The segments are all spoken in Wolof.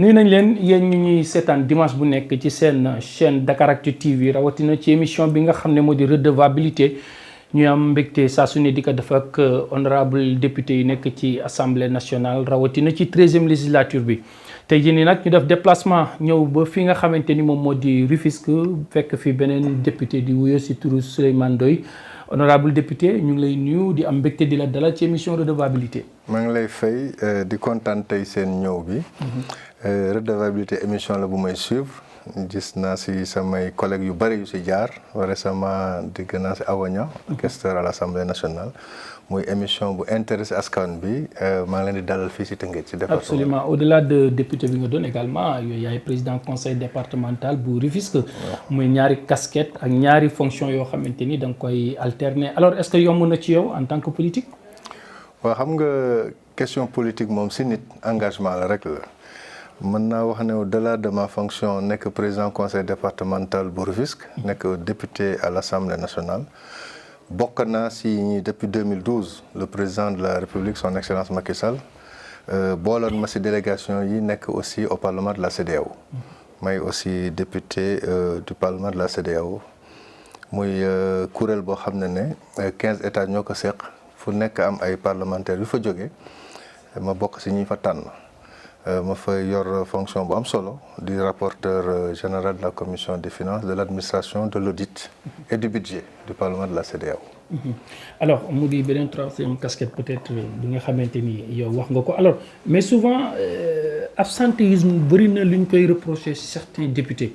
nuyu nañ leen yéen ñu ñuy seetaan dimanche bu nekk ci seen chaîne Dakaractu TV rawatina ci émission bi nga xam ne moo di redevabilité ñu am mbégte saa su ne di ko def ak honorable député yi nekk ci assemblée nationale rawatina ci 13e législature bi. tey jii nii nag ñu def déplacement ñëw ba fi nga xamante ni moom moo di Rufisque fekk fi beneen député di wuyoo si turu Souleymane Ndoye honorable député ñu ngi lay nuyu di am mbégte di la dalal ci émission redevabilité. maa ngi lay fay di kontaan tey seen ñëw bi. redevabilité émission la bu may suivre gis naa si samay collègues yu bëri yu si jaar récemment dégg naa si Awaña questeur à l'Assemblée nationale muy émission bu intéressé askan bi maa ngi leen di dalal fii si Tëngéej si département. Absolument au-delà de député bi nga doon également yooyu yaay président conseil départemental bu Rufisque. muy ñaari casquette ak ñaari fonction yoo xamante ni da nga koy alterner alors est-ce que yomb na ci yow en tant que politique. waaw xam nga question politique moom si nit engagement la rek la. mën naa wax ne au-delà de ma fonction nekk président conseil départemental bu Rufisque nekk député à l'Assemblée nationale bokk naa si ñi depuis 2012 le président de la République son excellence Macky Sall booloon ma si délégation yi nekk aussi au parlement de la CEDEAO may aussi député du parlement de la CEDEAO muy kuréel boo xam ne 15 états ñoo ko seq fu nekk am ay parlementaires yu fa jóge ma bokk si ñi fa tànn ma fa yor fonction bu am solo du rapporteur général de la commission des finances de l'administration de l'audit et du budget du parlement de la CEDEAO. alors mu di beneen troisième casquette peut-être bi nga xamante ni yow wax nga ko alors mais souvent absentéisme bëri na lu ñu koy reprocher ci certains députés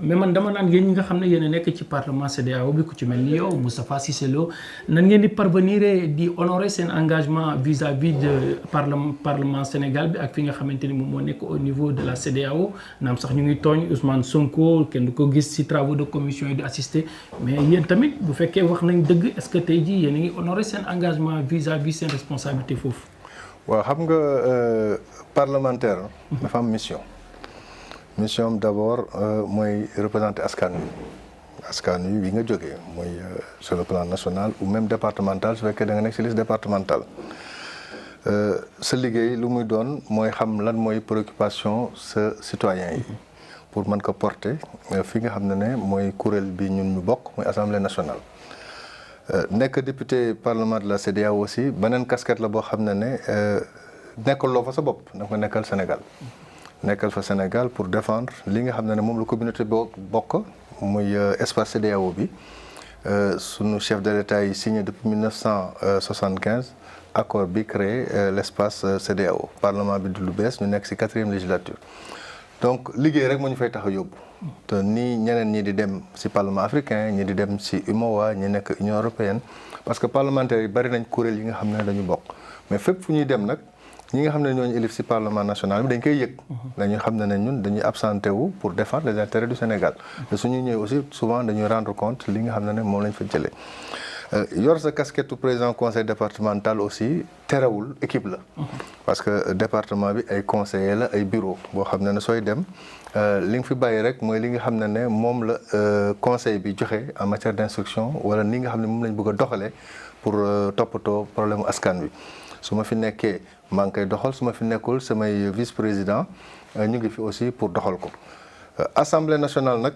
mais man dama naan yéen ñi nga xam ne yéen a nekk ci parlement CEDEAO bi ku ci mel ni yow Moustapha Cissé Lo nan ngeen di parvenir di honorer seen engagement vis-à-vis de parlement Sénégal bi ak fi nga xamante ni moom moo nekk au niveau de la CEDEAO naam sax ñu ngi tooñ Ousmane Sonko kenn du ko gis ci travaux de commission yi di assister mais yéen tamit bu fekkee wax nañ dëgg est-ce que tey jii yéen a ngi honorer seen engagement vis-à-vis seen responsabilité foofu. waaw xam nga parlementaire dafa am mission. mission am d'abord mooy représenter askan wi bi nga jógee mooy sur le plan national ou même départemental su fekkee da nga nekk ci liste départementale sa liggéey lu muy doon mooy xam lan mooy préoccupation sa citoyen yi pour mën ko porter fi nga xam ne mooy kuréel bi ñun ñu bokk mooy assemblée nationale. nekk député parlement de la CEDEAO aussi beneen casquette la boo xam ne nekkal loo fa sa bopp da nga ko nekkal Sénégal. nekkal fa Sénégal pour défendre li nga xam ne moom la communauté bokk muy espace CEDEAO bi sunu chef de l'État yi signé depuis 1975 accord bi créé l'espace CEDEAO parlement bi du lu bees ñu nekk ci 4e législature donc liggéey rek moo ñu fay tax a yóbbu te nii ñeneen ñi di dem ci parlement africain ñi di dem ci UMOA ñi nekk Union européenne parce que parlementaires yi bari nañ kuréel yi nga xam ne dañu bokk mais fépp fu ñuy dem nag ñi nga xam ne ñooñu élif ci parlement national bi dañ koy yëg dañuy xam ne ñun dañuy absenté wu pour défendre les intérêts du Sénégal te suñuy ñëwee aussi souvent dañuy rendre compte li nga xam ne moom lañ fa jëlee yor sa casquette président conseil départemental aussi terewul équipe la parce que département bi ay conseillers la ay bureau boo xam ne sooy dem li nga fi bàyyi rek mooy li nga xam ne moom la conseil bi joxe en matière d'instruction wala ni nga xam ne moom lañ bëgg a doxalee pour toppatoo problème askan wi su ma fi nekkee maa ngi koy doxal su ma fi nekkul samay vice-président ñu ngi fi aussi pour doxal ko assemblée nationale nag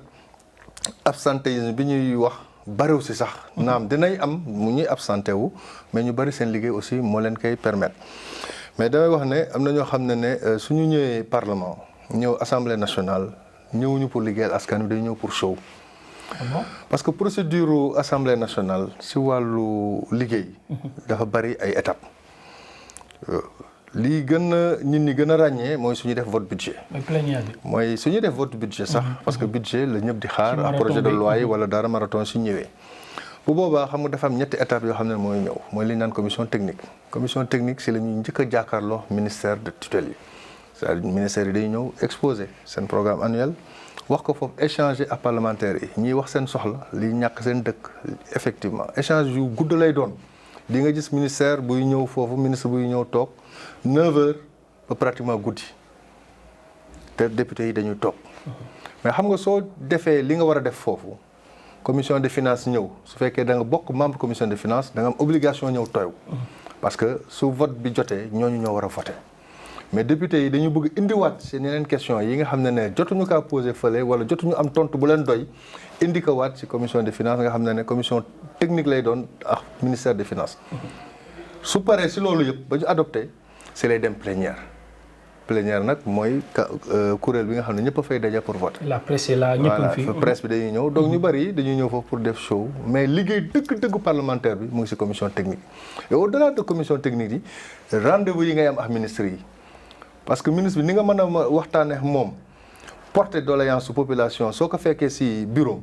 absentéisme bi ñuy wax bariw si sax naam dinay am mu ñuy absenté wu mais ñu bari seen liggéey aussi moo leen koy permettre mais damay wax ne am na ñoo xam ne suñu ñëwee parlement ñëw assemblée nationale ñëwuñu pour liggéeyal askan wi dañu ñëw pour show parce que procédure assemblée nationale si wàllu liggéey dafa bari ay étapes lii gën a nit ñi gën a ràññee mooy suñu def vote budget mooy suñu def vote budget sax parce que budget la ñëpp di xaar ak projet de loi yi wala dara marathon su ñëwee bu boobaa xam nga dafa am ñetti étapes yoo xam ne mooy ñëw mooy li ñu naan commission technique si la ñuy njëkk a jàkkaarloo ministère de tutelle yi c'est-à-dire ministère yi day ñëw exposer seen programme annuel wax ko foofu échanger ak parlementaires yi ñiy wax seen soxla li ñàkk seen dëkk effectivement échange yu gudd lay doon di nga gis ministère buy ñëw foofu ministre buy ñëw toog 9h ba pratiquement guddi te député yi dañuy toog mais xam nga soo defee li nga war a def foofu commission des finances ñëw su fekkee da nga bokk membre commission des finances da nga am obligation ñëw tooy parce que su vote bi jotee ñooñu ñoo war a voter mais député yi dañu bëgg indiwaat seen yeneen question yi nga xam ne jotuñu kaa posé fële wala jotuñu am tontu bu leen doy indi ko waat ci commission des finances nga xam ne commission technique lay doon ak ministère des finances su paree si loolu yëpp ba ñu adopté si lay dem plénière nag mooy kuréel bi nga xam ne ñëpp a fay daje pour voter. la presse là ñëpp fi presse bi dañuy ñëw donc ñu bari dañuy ñëw foofu pour def show mais liggéey dëgg parlementaire bi mu ngi si commission technique et au delà de commission technique yi rendez-vous yi ngay am ak ministre yi parce que ministre bi ni nga mën a waxtaanee ak moom porter doléance su population soo ko fekkee si bureau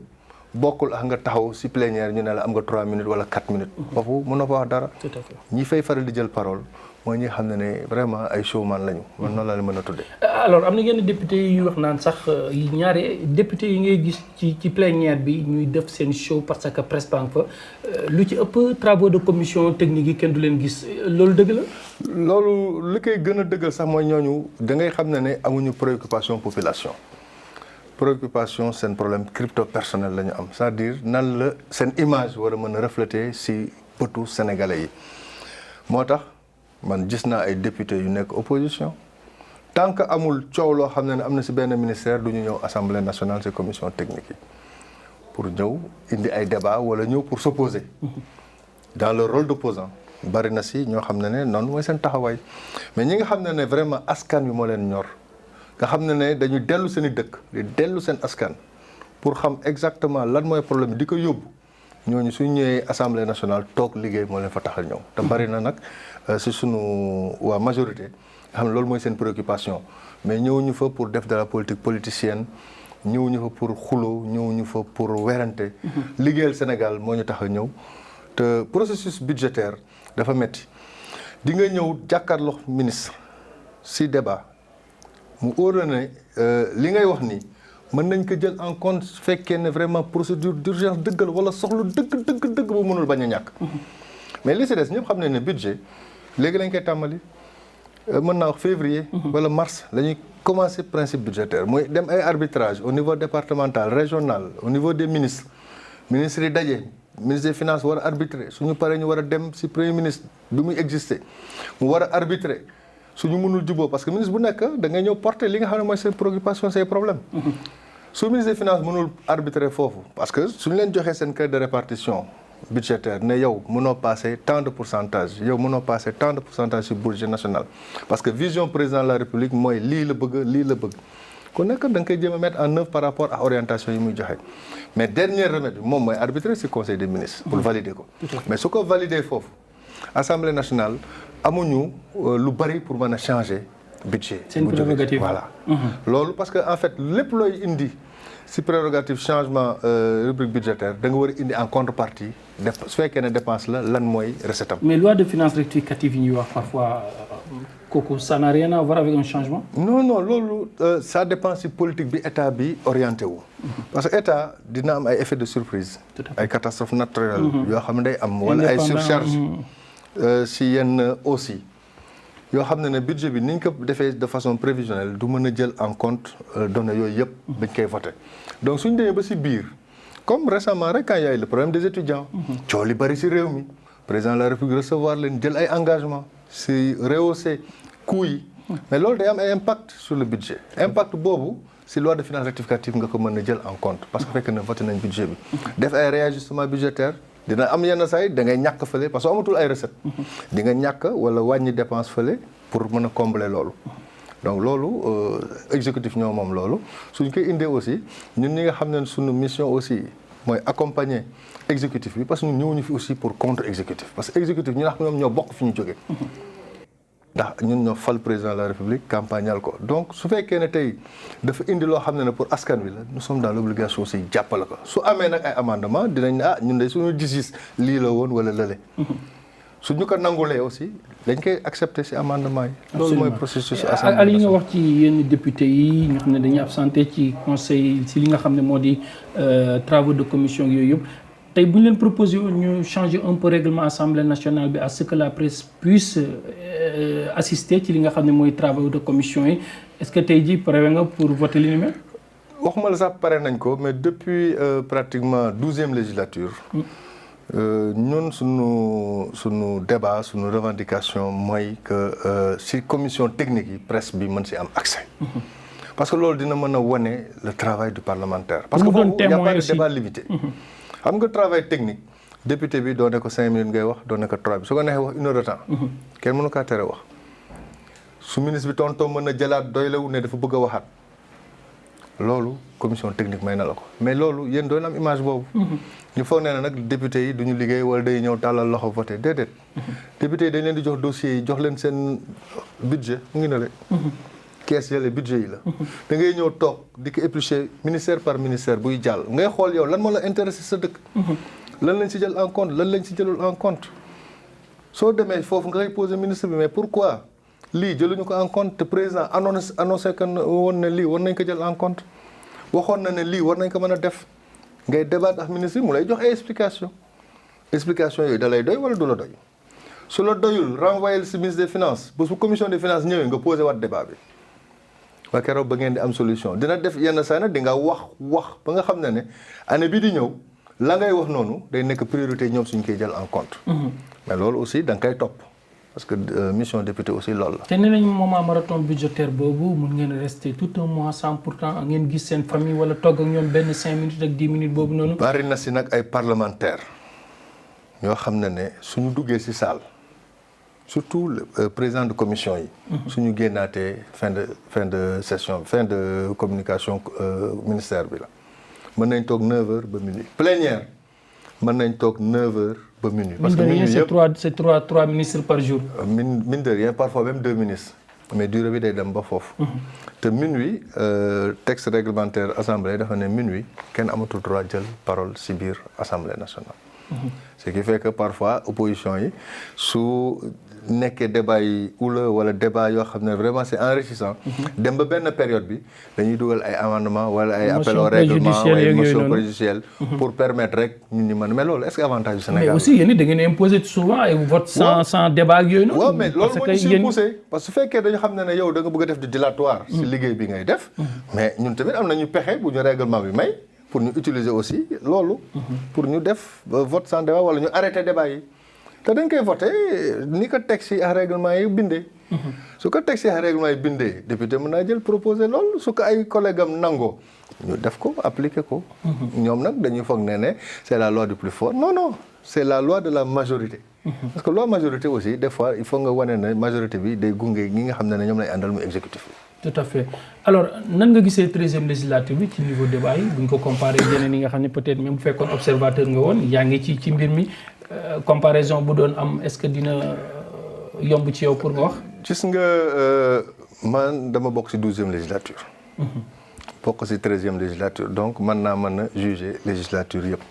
bokkul ak nga taxaw si plénière ñu ne la am nga 3 minutes wala 4 minutes. foofu mën na fa wax dara. tout à fait ñi fay faral di jël parole. mooy ñi xam ne vraiment ay showman lañu. man noonu laa leen mën a tuddee. alors am na yenn député yi wax naan sax ñaare député yi ngay gis ci plénière bi ñuy def seen show parce que presse banque fa lu ci ëpp travaux de commission technique yi kenn du leen gis loolu dëgg la. loolu li koy gën a dëggal sax mooy ñooñu da ngay xam ne amuñu préoccupation population. préoccupation seen problème crypto personnel la ñu am c'est-à-dire nan la seen image war a mën a refléter ci bëtu sénégalais yi moo tax. man gis naa ay député yu nekk opposition tant que amul coow loo xam ne am na ci benn ministère du ñu ñëw assemblée nationale ci commission technique yi pour ñëw indi ay débat wala ñëw pour s'opposer dans le rôle d'opposant bari na ci ñoo xam ne noonu mooy seen taxawaay mais ñi nga xam ne vraiment askan wi moo leen ñor nga xam ne dañuy dellu seen i dëkk di dellu seen askan pour xam exactement lan mooy problème bi di ko yóbbu ñooñu suñ ñëwee assemblée nationale toog liggéey moo leen fa taxal ñëw te bari na nag si sunu waa majorité nga xam ne loolu mooy seen préoccupation mais ñëwuñu fa pour def de la politique politicienne ñëwuñu fa pour xulo ñëwuñu fa pour werante liggéeyal Sénégal moo ñu tax a ñëw te processus budgétaire dafa metti di nga ñëw jàkkaarloo ministre si débat mu óor ne li ngay wax nii mën nañ ko jël en compte su fekkee ne vraiment procédure d'urgence dëggal wala soxlu dëgg bu mënul bañ a ñàkk mais li si des ñëpp xam ne budget léegi lañ koy tàmbali mën naa wax février wala mars la ñuy commencer principe budgétaire mooy dem ay arbitrage au niveau départemental régional au niveau des ministres yi daje ministre des finances war a arbitrer suñu paree ñu war a dem si premier ministre bi muy exister mu war a arbitrer suñu mënul juboo parce que ministre bu nekk da ngay ñëw porter li nga xam ne mooy ses préoccupations ses problèmes su ministre des finances mënul arbitrer foofu parce que suñu leen joxee seen clé de répartition budgétaire ne yow mënoo passer tant de pourcentage yow mënoo passer tant de pourcentage sur budget national parce que vision président de la république mooy lii la bëgg ku nekk da nga koy jéem a mettre en œuvre par rapport à orientation yi muy joxe mais dernier remède bi moom mooy arbitrer ci conseil des ministres pour valider ko mais su ko valider foofu assemblée nationale amuñu lu bari pour mën a changer budget seen prérogative voilà loolu parce que en fait lépp looy indi si prérogative changement rubrique budgétaire da nga war a indi en contrepartie su fekkee ne dépense la lan mooy recette am. mais loi de finances rectificative yi ñuy wax parfois kooku ça n'a rien à voir avec un changement. non loolu ça dépend si politique bi état bi orienté wu. parce que état dina am ay effets de surprise. ay catastrophes naturelles. yoo xam ne day am wala ay surcharge si yenn aussi yoo xam ne budget bi ni ñu ko defee de façon prévisionnelle du mën a jël en compte données yooyu yëpp bañ koy voté donc suñu demee ba si biir comme récemment rek quand il y a eu le problème des étudiants coow li bari si réew mi président de la République recevoir leen jël ay engagement si rehausser coûts yi mais loolu day am ay impact sur le budget impact boobu si loi de finances rectificative nga ko mën a jël en compte parce que fekk na voté nañ budget bi def ay réajustement budgétaire dina am yenn saa yi da ngay ñàkk fële parce que amatul ay recette di nga ñàkk wala wàññi dépense fële pour mën a combler loolu donc loolu exécutif ñoo moom loolu suñ koy indee aussi ñun ñi nga xam ne suñu mission aussi mooy accompagner exécutif bi parce que ñun ñëwuñu fi aussi pour contre exécutif parce que exécutif ñi nga xam ne ñoo bokk fi ñu jógee ndax ñun ñoo fal président de la république campagnal ko donc su fekkee ne tey dafa indi loo xam ne pour askan wi la nous sommes dans l'obligation aussi jàppale ko su amee nag ay amendement dinañ ne ñun de suñu gis-gis lii la woon wala lële su ñu ko nangulee aussi dañ koy accepter ci amendement yi. loolu mooy processus assemblée ak li nga wax ci yenn député yi nga xam ne dañuy absenté ci conseil ci li nga xam ne moo di travaux de commission yooyu yëpp tey bu ñu leen proposé ñu changer un peu règlement assemblée nationale bi à ce que la presse puisse assister ci li nga xam ne mooy travaux de commission yi est-ce que tey jii pare nga pour voter li ni mel. waxuma la sax pare nañ ko mais depuis pratiquement 12e législature. ñun suñu débat suñu revendication mooy que si commission technique yi presse bi mën si am accès. Parce que loolu dina mën a wane le travail du parlementaire. Parce que foofu y a pas de débat limité. xam nga travail technique député bi doo ne ko 5 minutes ngay wax doo ne ko 3 bi su ko neexee wax 1 heure de temps. kenn mënu kaa tere wax. su ministre bi tonton mën na jëlaat doylewu ne dafa bëgg a waxaat. loolu commission technique may na la ko mais loolu yéen doon am image boobu. ñu foog ne nag député yi duñu liggéey wala day ñëw tàllal loxo voté déedéet. député yi dañ leen di jox dossiers yi jox leen seen budget mu ngi ne la. kees yële budget yi la. da ngay ñëw toog di ko éplucher ministère par ministère buy jàll ngay xool yow lan moo la intéressé sa dëkk. lan lañ si jël en compte lan lañ si jëlul en compte. soo demee foofu nga koy poser ministre bi mais pourquoi lii jëluñu ko en compte te président annoncé que woon ne lii war nañ ko jël en compte waxoon na ne lii war nañ ko mën a def ngay débat ak ministre bi mu lay jox ay explication yooyu da lay doy wala du la doy su la doyul renvoyer si ministre des finances bu commission des finances ñëwee nga posé waat débat bi ba keroog ba ngeen di am solution dina def yenn saa nag di nga wax ba nga xam ne année bii di ñëw la ngay wax noonu day nekk priorité ñoom suñ koy jël en compte mais loolu aussi da nga koy topp parce que mission député aussi loolu la. te nee nañu moment marathon budgétaire boobu mun ngeen rester tout un mois sans pourtant ngeen gis seen famille wala togg ak ñoom benn 5 minutes ak 10 minutes boobu noonu. bari na si nag ay parlementaires ñoo xam ne suñu duggee si salle surtout le président de commission yi. suñu génnaatee fin de session fin de communication ministère bi la. mën nañ toog 9h ba minuit plénière mën nañ toog 9h. Parce que minuit c'est trois ministres par jour. Mine de rien parfois même 2 ministres mais durée bi day dem ba foofu. te minuit texte réglementaire assemblée dafa ne minuit kenn amatul droit jël parole ci biir assemblée nationale. ce qui fait que parfois opposition yi su nekkee débat yi oula wala débat yoo xam ne vraiment c'est enrichissant. dem ba benn période bi dañuy dugal ay amendement wala ay appel au règlement wala ay motion préjudicielle pour permettre rek ñun ñu mën mais loolu est-ce que avantage du Sénégal. mais aussi yéen da ngeen imposer souvent ay vote sans débat ak yooyu noonu. waaw mais loolu moo ñu siy poussé parce que su fekkee dañu xam ne yow da nga bëgg a def di dilatoire. si liggéey bi ngay def. mais ñun tamit am nañu pexe bu ñu règlement bi may pour ñu utiliser aussi loolu. pour ñu def vote sans débat wala ñu arrêter débat yi. te dañ koy voté ni ko texte yi ak règlement yi bindee. su ko texte yi ak règlement yi bindee député mën naa jël proposer loolu su ko ay collègue am nangoo ñu def ko appliquer ko. ñoom nag dañuy foog ne c'est la loi du plus fort non c'est la loi de la majorité. parce que loi majorité aussi des fois il faut nga wane ne majorité bi day gunge ñi nga xam ne ñoom lay àndal mu exécutif bi. tout à fait alors nan nga gisee 13e législature bi ci niveau débat yi bu ñu ko comparé yeneen yi nga xam ne peut-être même bu fekkoon observateur nga woon yaa ngi ci mbir mi. comparaison bu doon am est-ce que dina yomb ci yow pour nga wax. gis nga man dama bokk ci 12e législature. bokk ci 13e législature donc mën a juger législature yëpp.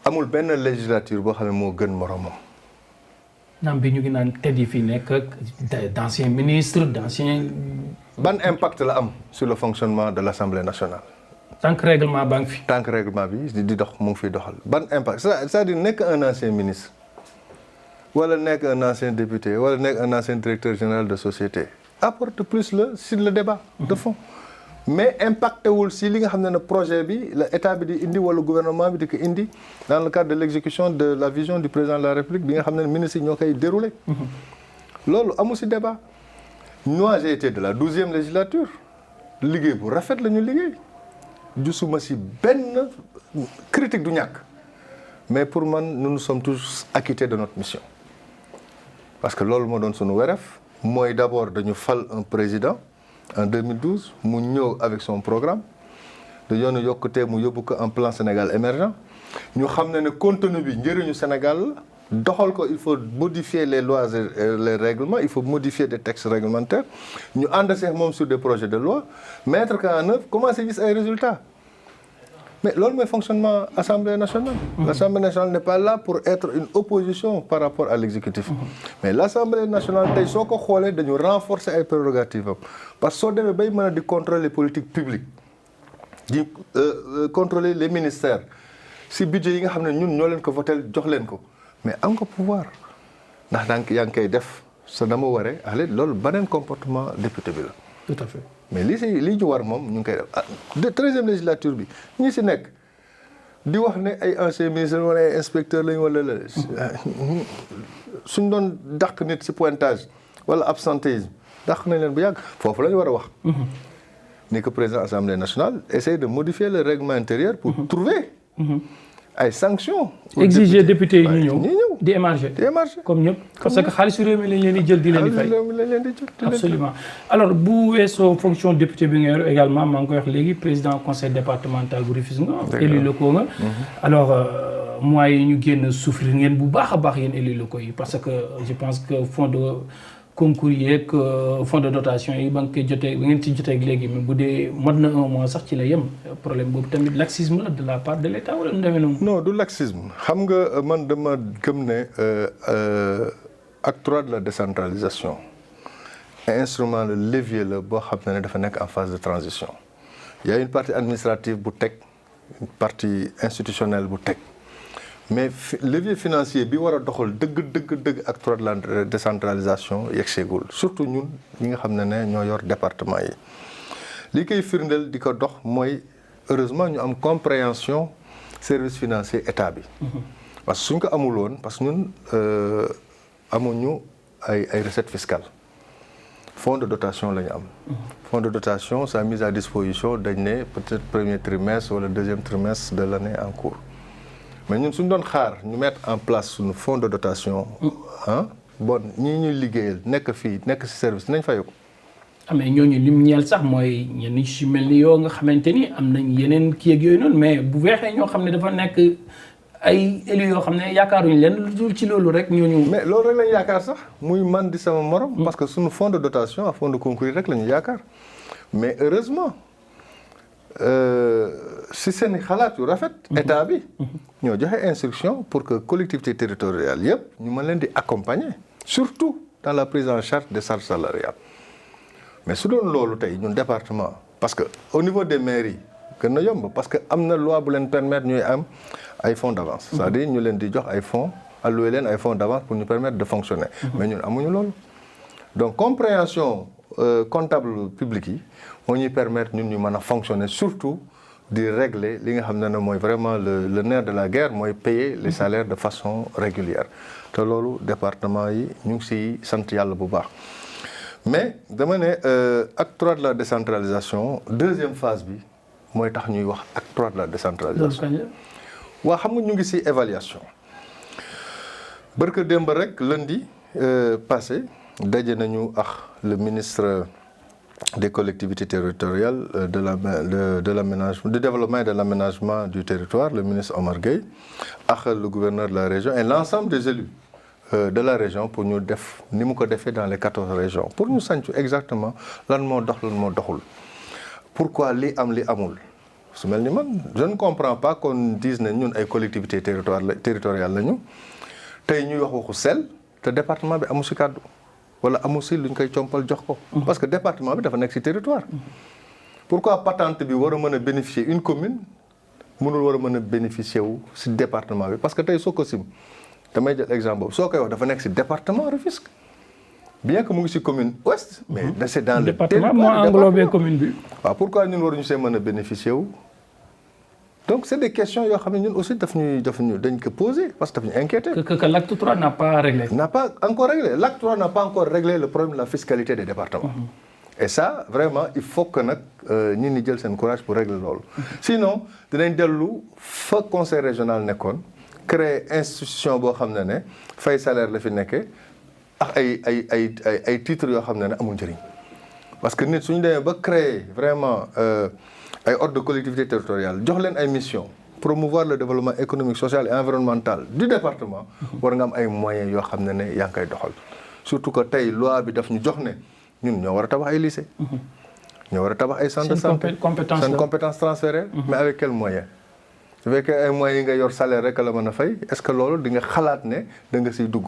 amul benn législature boo xam ne moo gën moromam. naam bi ñu ngi naan tedd yi fi nekk d'anciens ministres d'anciens. ban impact la am sur le fonctionnement de l'Assemblée nationale. tant que règlement baa ngi fi. tant que règlement bi di dox mu ngi fiy doxal ban impact c'est-à-dire nekk un ancien ministre wala nekk un ancien député wala nekk un ancien directeur général de société apporte plus sur le débat de fond mais impacté wul si li nga xam ne projet bi la état bi di indi wala gouvernement bi di ko indi dans le cadre de l'exécution de la vision du président de la République bi nga xam ne ministre yi ñoo koy dérouler loolu amul si débat. moi j'ai été de la 12e législature liggéey bu rafet la ñu liggéey. gisuma ci benn critique du ñàkk mais pour man nous sommes tous acquittés de notre mission parce que loolu moo doon sunu weref mooy d'abord dañu fal un président en 2012 mu ñëw avec son programme de yoonu yokkute mu yóbbu ko un plan Sénégal émergent ñu xam ne contenu bi njëriñu Sénégal la doxal ko il faut modifier les lois et les règlements il faut modifier des textes réglementaires ñu ànd seex moom sur des projets de loi mettre ko en œuvre commencer gis ay résultats mais loolu mooy fonctionnement Assemblée nationale. L'Assemblée nationale n'est pas là pour être une opposition par rapport à l'exécutif. mais l'Assemblée nationale tey soo ko xoolee dañu renforcer ay prérogatives am parce que soo demee bay mën a di contrôler les politiques publiques di contrôler les ministères si budget yi nga xam ne ñun ñoo leen ko votel jox leen ko. mais am nga pouvoir ndax daan yaa ngi koy def sa dama waree allez loolu beneen comportement député bi la. tout à fait mais lii ñu war moom ñu ngi koy def de 13e législature bi ñi si nekk di wax ne ay anciens ministres wala ay inspecteurs lañ wala la suñ doon dàq nit ci pointage wala absentéisme dàq nañ leen bu yàgg foofu la ñu war a wax. ni que président Assemblée nationale essaie de modifier le règlement intérieur pour trouver ay sanctions. exiger député yi ñu ñëw ñëw di émarger comme ñëpp parce que xaalisu réew mi lañ leen di jël di leen di fay absolument alors bu weesoo fonction député bi nga yor également maa ngi koy wax léegi président conseil départemental bu Rufisque nga élu locaux nga alors mois yi ñu génn souffrir ngeen bu baax a baax yéen élus locaux yi parce que je pense que fonds de concours yeeg fonds de dotation yi ba nga koy jotee ba ngeen ci jotee ak léegi mais bu dee mot na un mois sax ci la yem problème boobu tamit laxisme la de la part de l' état wala nu demee noonu. non du laxisme xam nga man dama gëm ne acte 3 de la décentralisation instrument le levier la boo xam ne dafa nekk en phase de transition il y a une partie administrative bu teg une partie institutionnelle bu teg. mais levier financier bi war a doxal dëgg acte 3 de la décentralisation yegseegul surtout ñun ñi nga xam ne ñoo yor département yi li koy firndeel di ko dox mooy heureusement ñu am compréhension service financier état bi. parce que suñ ko amul woon parce que ñun amuñu ay recettes fiscales fonds de dotation la ñu am. fonds de dotation sa mise à disposition dañ ne peut-être premier trimestre wala deuxième trimestre de l'année en cours. mais ñun suñu doon xaar ñu mettre en place suñu fonds de dotation bon ñii ñuy liggéeyal nekk fii nekk ci service nañ fay ko. mais ñooñu lim ñeel sax mooy ñenn ñi ci mel ni yow nga xamante ni am nañ yeneen kii ak yooyu noonu mais bu weexee ñoo xam ne dafa nekk ay élus yoo xam ne yaakaaruñu leen lu dul ci loolu rek ñooñu. mais loolu rek lañu yaakaar sax muy man di sama morom. parce que suñu fonds de dotation ak fonds de concours rek la ñu yaakaar mais heureusement. si seen xalaat yu rafet état bi ñoo joxe instruction pour que collectivités territoriales yëpp ñu mën leen di accompagner surtout dans la prise en charge des charges salariales mais su doon loolu tey ñun département parce que au niveau des mairies gën na yomb parce que am na loi bu leen permettre ñuy am ay fonds d'avance c'est-à-dire ñu leen di jox ay fonds allouer leen ay fonds d'avance pour ñu permettre de fonctionner mais ñun amuñu loolu donc compréhension comptable public yi moo ñuy permettre ñun ñu mën a fonctionner surtout di régler li nga xam ne mooy vraiment le nerf de la guerre mooy payer les salaires de façon régulière te loolu département yi ñu ngi siy sant yàlla bu baax mais dama ne acte 3 de la décentralisation deuxième phase bi mooy tax ñuy wax acte 3 de la décentralisation waa xam nga ñu ngi si évaluation barka démb rek lundi passé daje nañu ak le ministre des collectivités territoriales de l'aménagement, du développement et de l'aménagement du territoire, le ministre Omar Gueye, ak le gouverneur de la région et l'ensemble des élus de la région pour ñu def ni mu ko defee dans les 14 régions pour ñu sancu exactement lan moo dox lan moo doxul pourquoi li am li amul su mel ni man je ne comprends pas qu'on dise ne ñun ay collectivités territoriales lañu tey ñuy wax waxu sel te département bi amu si kàddu wala amu si luñ koy compal jox ko. parce que département bi dafa nekk ci territoire. pourquoi patente bi war a mën a bénéficier une commune mënul war a mën a bénéficier wu ci département bi parce que tey Sococim damay jël exemple boobu soo koy wax dafa nekk ci département Rufisque bien que mu ngi ci commune ouest. mais c'est dans le département moo englobé commune bi. waaw pourquoi ñun waruñu see mën a bénéficier wu. donc c'est des questions yoo xam ne ñun aussi dañ ko poser parce que daf ñu inquiéter. que l'acte 3 n'a pas réglé. N'a pas encore réglé le problème de la fiscalité des départements. Et ça vraiment il faut que nag ñi ni jël seen courage pour régler loolu. sinon dinañ dellu fa conseil régional nekkoon créer institution boo xam ne fay salaire la fi nekkee ak ay titres yoo xam ne amul njëriñ parce que nit suñu demee ba créer vraiment. ay ordre de collectivité territoriale jox leen ay mission promouvoir le développement économique social et environnemental du département war nga am ay moyens yoo xam ne yaa ngi koy doxal surtout que tey loi bi daf ñu jox ne ñun ñoo war a tabax ay lycée ñoo war a tabax ay centre de santé seen compétence transférée mais avec quel moyen su fekkee ay moyens yi nga yor salaire rek la mën a fay est-ce que loolu di nga xalaat ne da nga siy dugg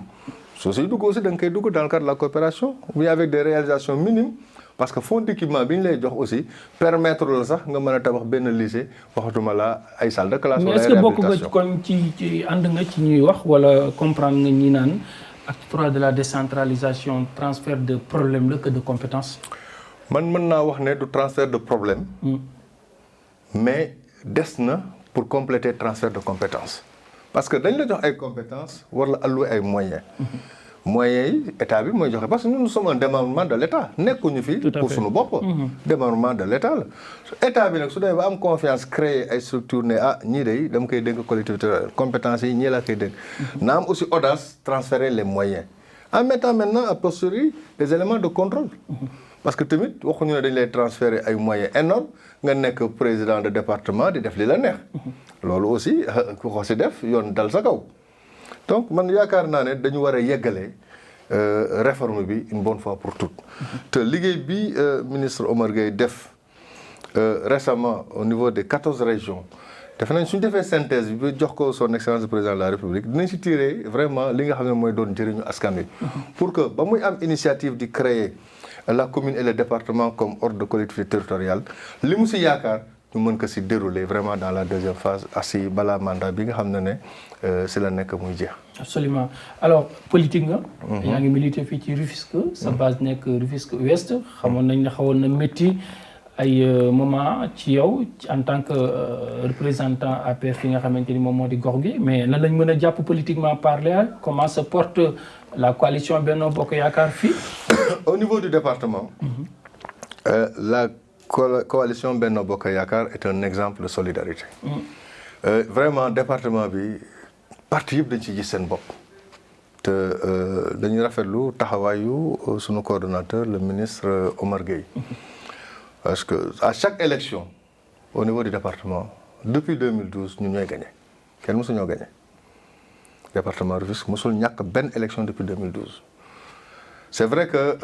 soo siy dugg aussi da nga koy dugg dans le cadre de la coopération mais avec des réalisations minimes parce que fonds d'équipement bi ñu lay jox aussi permettre la sax nga mën a tabax benn lycée waxatuma la ay salle de classe. mais est-ce que bokk nga kon ci ànd nga ci ñuy wax wala comprendre nga ñi naan acte 3 de la décentralisation transfert de problème la que de compétence. man mën naa wax ne du transfert de problème. mais des na pour compléter transfert de compétences parce que dañ la jox ay compétences war la allouer ay moyens. Moyens yi état bi mooy joxe parce que nous sommes un démembrement de l'état nekkuñu fi pour suñu bopp. Démembrement de l'état la état bi nag su dee ba am confiance créer ay structures ne ñii de dama koy dénk collectivité compétences yi ñii laa koy dénk. na am aussi audace transférer les moyens en mettant maintenant a posteriori des éléments de contrôle. parce que tamit waxuñu ne dañ lay transférer ay moyens énormes nga nekk président de département di def li la neex. loolu aussi ku ko si def yoon dal sa kaw. donc man yaakaar naa ne dañu war a yeggale réforme bi une bonne fois pour toutes. te liggéey bi ministre Omar Gueye def récemment au niveau des 14 régions defe nañ suñu defee synthèse bi ba jox ko son excellence le président de la république dinañ si tirer vraiment li nga xam ne mooy doon njëriñu askan wi. pour que ba muy am initiative di créer la commune et le département comme ordre de collectivité territoriale li mu si yaakaar ñu mën ko si dérouler vraiment dans la deuxième phase asi balaa mandat bi nga xam ne si la nekk muy jeex. absolument alors politique nga. yaa ngi milité fii ci Rufisque. sa base nekk Rufisque Ouest. xamoon nañ ne xawoon na métti ay moment ci yow en tant que représentant APR fi nga xamante ni moom moo di gox gi mais lan lañ mën a jàpp politiquement parler comment se porte la coalition Benno Bokk Yaakaar fii. au niveau du département. la coalition Benno Bokk Yaakaar est un exemple de solidarité. vraiment département bi parti yëpp dañ ci gis seen bopp. te dañuy rafetlu taxawaayu sunu coordonnateur le ministre Omar Gueye. parce que à chaque élection au niveau du département depuis 2012 ñun ñooy gagné kenn mësu ñoo gagné département Rufisque mësul ñàkk benn élection depuis 2012. c'est vrai que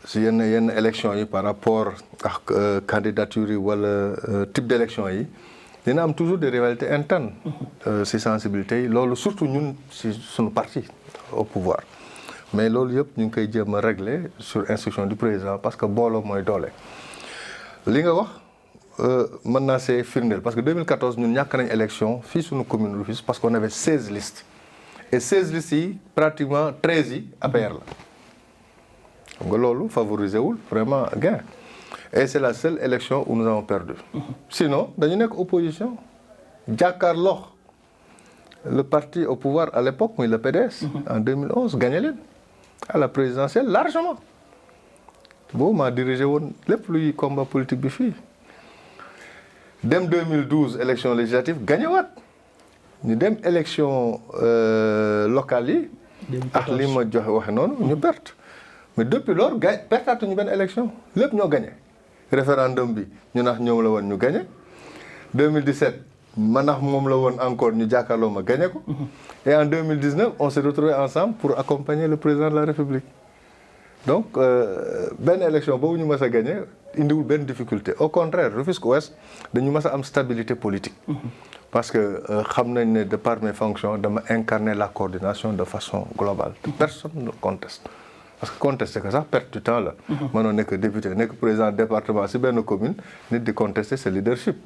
si yenn élection yi par rapport ak candidature yi wala type d'élection yi dina am toujours des rivalités internes si sensibilité yi loolu surtout ñun si suñu parti au pouvoir mais loolu yëpp ñu ngi koy jéem a régler sur instruction du président parce que booloo mooy doole. li nga wax mën naa see firndeel parce que 2014 ñun ñàkk nañ élection fii suñu commune Rufisque parce qu'on avait 16 listes et 16 listes yi pratiquement 13 yi APR la xam nga loolu favoriser wul vraiment gain et c'est la seule élection où nous avons perdu sinon dañu nekk opposition jàkkaarloo le parti au pouvoir à l'époque muy le PDS en 2011 gagné leen à la présidentielle largement boobu maa dirigé woon lépp luy combat politique bi fii dem 2012 élection législative gagné waat ñu dem élection locale yi ak li ma joxe waxe noonu ñu perte mais depuis lors pertaatuñu benn élection lépp ñoo gagné référendum bi ñu nax ñoom la woon ñu gagné 2017 ma nax moom la woon encore ñu jàkkaarloo ma gagné ko et en 2019 on s'est retrouvés ensemble pour accompagner le président de la République. donc benn élection boobu ñu mës a gagné indiwul benn difficulté au contraire Rufisque Ouest dañu mës a am stabilité politique. parce que xam nañ ne de par mes fonctions dama incarner la coordination de façon globale. personne ne conteste parce que contester que sax perte du temps la. mënoo nekk député nekk président département si benn commune nit di contester ce leadership.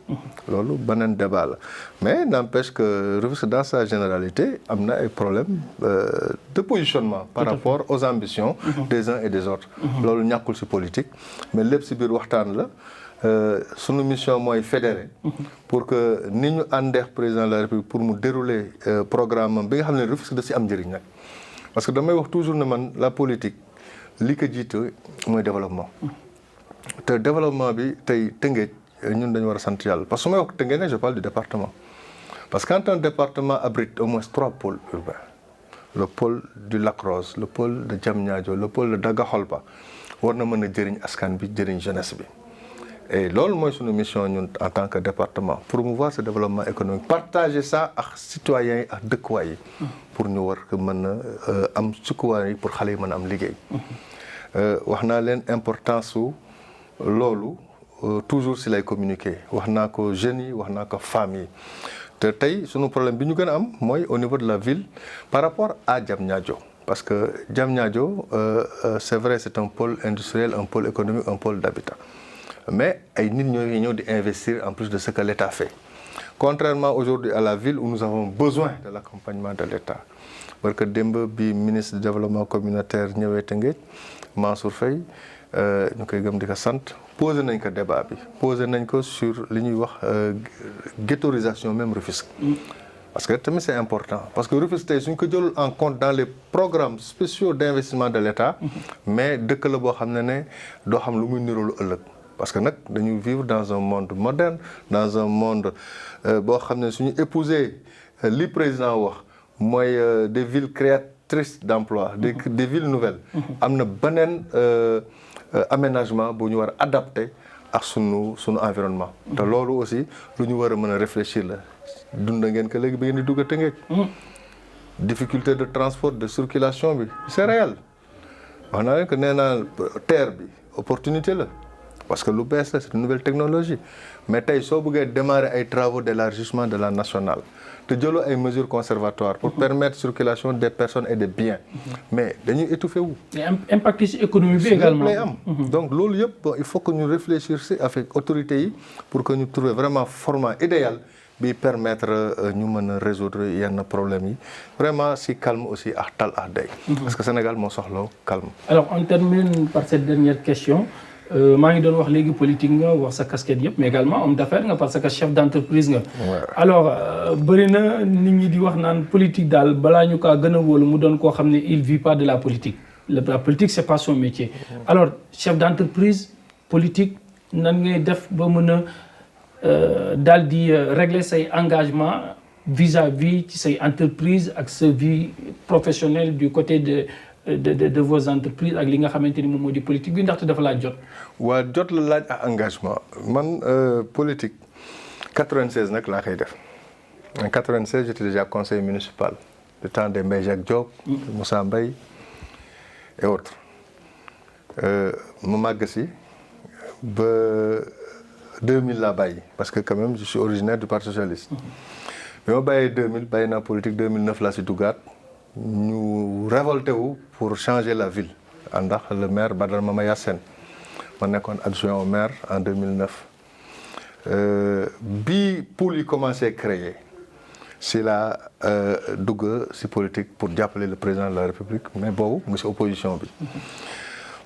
loolu beneen débat la mais n'empêche que Rufisque dans sa généralité am na ay problèmes de positionnement par rapport aux ambitions des uns et des autres. loolu ñàkkul si politique mais lépp si biir waxtaan la sunu mission mooy fédérer pour que ni ñu àndeex président de la République pour mu dérouler programme am bi nga xam ne Rufisque da si am njëriñ nag. parce que damay wax toujours ne man la politique li ko jiite mooy développement te développement bi tey Tëngéej ñun dañu war a sant yàlla parce que su may wax Tëngéej nag je parle du département parce que quand un département abrite au moins 3 pôles urbains le pôle du Lac Rose le pôle de Diamniadio le pôle de Daga-Kholpa war na mën a jëriñ askan bi jëriñ jeunesse bi et loolu mooy suñu mission ñun en tant que département promouvoir ce développement économique partager ça ak citoyens yi ak dëkkuwaay yi pour ñu war ko mën a am sukkuwaay yi pour xale yi mën a am liggéey wax naa leen importance su loolu toujours si lay communiquer wax naa ko jeunes yi wax naa ko femmes yi te tey sunu problème bi ñu gën a am mooy au niveau de la ville par rapport à Diamniadio parce que Diamniadio c'est vrai c'est un pôle industriel un pôle économique un pôle d'habitat mais ay nit ñooy ñëw di investir en plus de ce que l'État fait contrairement aujourd'hui à la ville où nous avons besoin de l'accompagnement de l'État parce que démb bi ministre du développement communautaire ñëwee Tëngéej Mansour Faye ñu koy gëm di ko sant posé nañ ko débat bi posé nañ ko sur li ñuy wax ghettoisation même Rufisque. Parce que tamit c'est important parce que Rufisque tey suñ ko jël en compte dans les programmes spéciaux d'investissement de l'État mais dëkk la boo xam ne doo xam lu muy niroolu ëllëg parce que nag dañu vivre dans un monde moderne dans un monde boo xam ne suñu épouser li président wax mooy des villes créatrices d'emploi des villes nouvelles am na beneen aménagement bu ñu war a adapté ak sunu environnement te loolu aussi lu ñu war a mën a réfléchir la dund ngeen que léegi bi ngeen di dugg a Tëngéej difficulté de transport de circulation bi c'est réel wax naa leen que nee naa terre bi opportunité la parce que lu bees la c'est une nouvelle technologie mais tey soo bëggee démarrer ay travaux d'élargissement de la nationale te jëloo ay mesures conservatoires pour permettre circulation des personnes et des biens mais dañuy étouffer wu impact ci économie bi également lay am donc loolu yëpp il faut que ñu réfléchir si avec autorités yi pour que ñu trouver vraiment format idéal bi permettre ñu mën a résoudre yenn problèmes yi vraiment si calme aussi ak tal ak day parce que Sénégal moo soxla calme. Alors on termine par cette dernière question maa ngi doon wax léegi politique nga wax sa casquette yëpp mais également homme d'affaires nga parce que chef d'entreprise nga. alors bëri na nit ñi di wax naan politique daal balaa ñu kaa gën a wóolu mu doon koo xam ne il vit pas de la politique la politique c'est pas son métier. alors chef d'entreprise politique nan ngay def ba mën a daal di régler say engagement vis-à-vis ci say entreprise ak sa vie professionnelle du côté de vos entreprises ak li nga xamante ni moom moo di politique bi ndaxte dafa laaj jot. waa jot la laaj ak engagement man politique 96 nag laa koy def en 96 j'étais déjà conseiller municipal du temps de Mbaye Jacques Diop. Moussa Mbaye et autres ma màgg si ba 2000 laa bàyyi parce que quand même je suis originaire du Parti socialiste. bi ma bàyyee 2000 bàyyi naa politique 2009 laa si duggaat ñu révolté wu pour changer la ville ndax le maire Badara Mama Yassène ma nekkoon adjoint au maire en 2009 bi pool yi commencé créer si la dugg si politique pour jàppale le président de la République mais boobu mu si opposition bi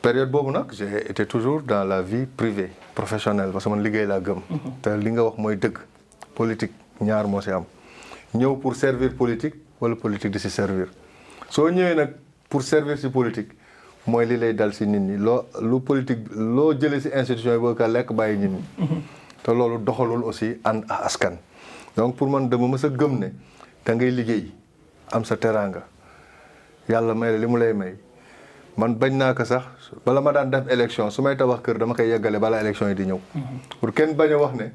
période boobu nag j'ai été toujours dans la vie privée professionnelle parce que man liggéey laa gëm te li nga wax mooy dëgg politique ñaar moo si am ñëw pour servir politique wala politique di si servir soo ñëwee nag pour servir si politique mooy li lay dal si nit ñi lu politique loo jëlee si institution yi boo ko lekk bàyyi nit ñi te loolu doxalul aussi ànd ak askan donc pour man dama mës a gëm ne da ngay liggéey am sa teraanga yàlla may la li mu lay may man bañ naa ko sax bala ma daan def élection su may tabax kër dama koy yeggale balaa élection yi di ñëw pour kenn bañ a wax ne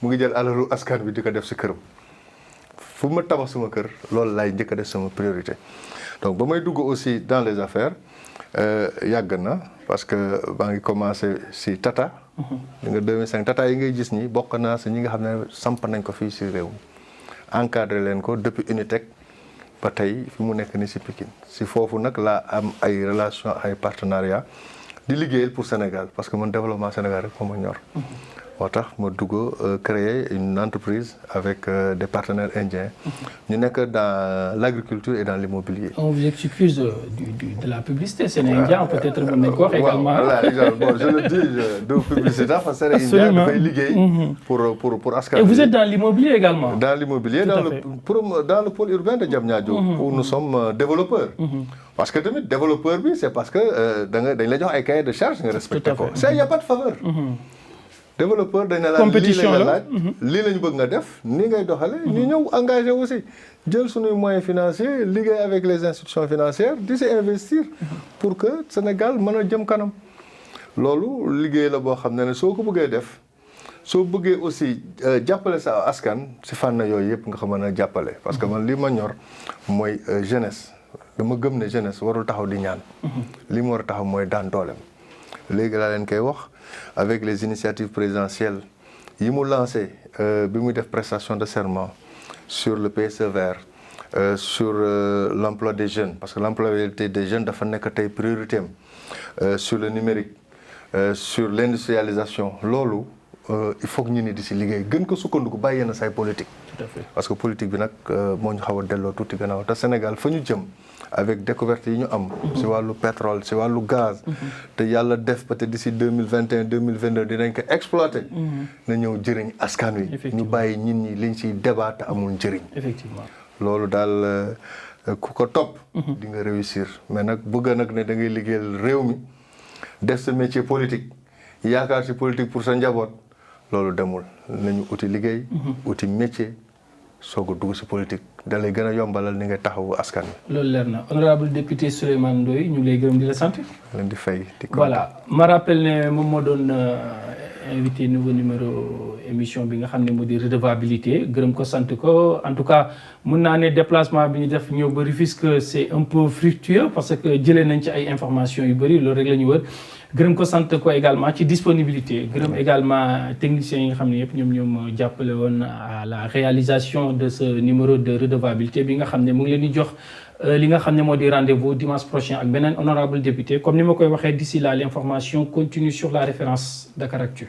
mu ngi jël alalu askan bi di ko def si këram fu ma tabax suma kër loolu laay njëkk a def sama priorité donc ba may dugg aussi dans les affaires yàgg na parce que maa ngi commencé si Tata di nga 2005 Tata yi ngay gis ñi bokk naa si ñi nga xam ne samp nañ ko fii si réew mi encadré leen ko depuis Unitec ba tey fi mu nekk ni si Pikine si foofu nag laa am ay relation ay partenariat di liggéeyal pour Sénégal parce que man développement Sénégal rek moo ma ñor moo tax ma dugg créer une entreprise avec des partenaires indiens ñu nekk dans l'agriculture et dans l'immobilier. On vous excuse de la publicité c'est indien peut-être mën nañu ko wax également. Voilà bon je le dis de publicité parce que c'est indien dafay liggéey pour askan. Et vous êtes dans l'immobilier également. Dans l'immobilier dans le pôle urbain de Diamniadio où nous sommes développeurs. Parce que tamit développeur bi c'est parce que dañ la jox ay cahier de charge nga respecté ko. Ça y a pas de faveur. Développeur dañ ne la compétition la laaj lii la ñu bëgg nga def nii ngay doxale ñu ñëw engagé aussi jël suñuy moyens financiers liggéey avec les institutions financières di si investir pour que Sénégal mën a jëm kanam loolu liggéey la boo xam ne soo ko bëggee def soo bëggee aussi jàppale sa askan si fànn yooyu yëpp nga ko mën a jàppale parce que man li ma ñor mooy jeunesse dama gëm ne jeunesse warul taxaw di ñaan li mu war a taxaw mooy daan dooleem léegi laa leen koy wax avec les initiatives présidentielles yi mu lancé bi muy def prestation de serment sur le PSE vert sur l'emploi des jeunes parce que l'employabilité des jeunes dafa nekk tey priorité am sur le numérique sur l'industrialisation loolu il faut que ñu ni di si liggéey gën ko sukkandiku bàyyi na say politique. Tout à fait. Parce que politique bi nag moo ñu xaw a delloo tuuti gannaaw te Sénégal fa ñu jëm avec découverte yi ñu am. si wàllu pétrole si wàllu gaz. te yàlla def peut-être d'ici 2021 2022 dinañ ko exploiter. na ñëw jëriñ askan wi. ñu bàyyi nit ñi liñ siy débat te amul njëriñ. Effectivement. loolu daal ku ko topp. di nga réussir mais nag bëgg nag ne da ngay liggéeyal réew mi def sa métier politique yaakaar si politique pour sa njaboot loolu demul nañu uti liggéey. uti métier soog a dugg si politique da lay gën a yombalal ni nga taxawu askan wi. loolu leer na honorable député Souleymane Ndoye ñu ngi lay gërëm di la sant. leen di fay di ko. voilà ma rappelle ne moom moo doon invité nouveau numéro émission bi nga xam ne moo di redevabilité gërëm ko sant ko en tout cas mun naa ne déplacement bi ñu def ñëw ba Rufisque c'est un peu fructueux parce que jëlee nañ ci ay informations yu bëri loolu rek la ñu wër gërëm ko sant ko également ci disponibilité gërëm également techniciens yi nga xam ne yëpp ñoom jàppale woon à la réalisation de ce numéro de redevabilité bi nga xam ne mu ngi leen di jox li nga xam ne moo di rendez-vous dimanche prochain ak beneen honorable député comme ni ma koy waxee d'ici là l'information continue sur la référence Dakaractu.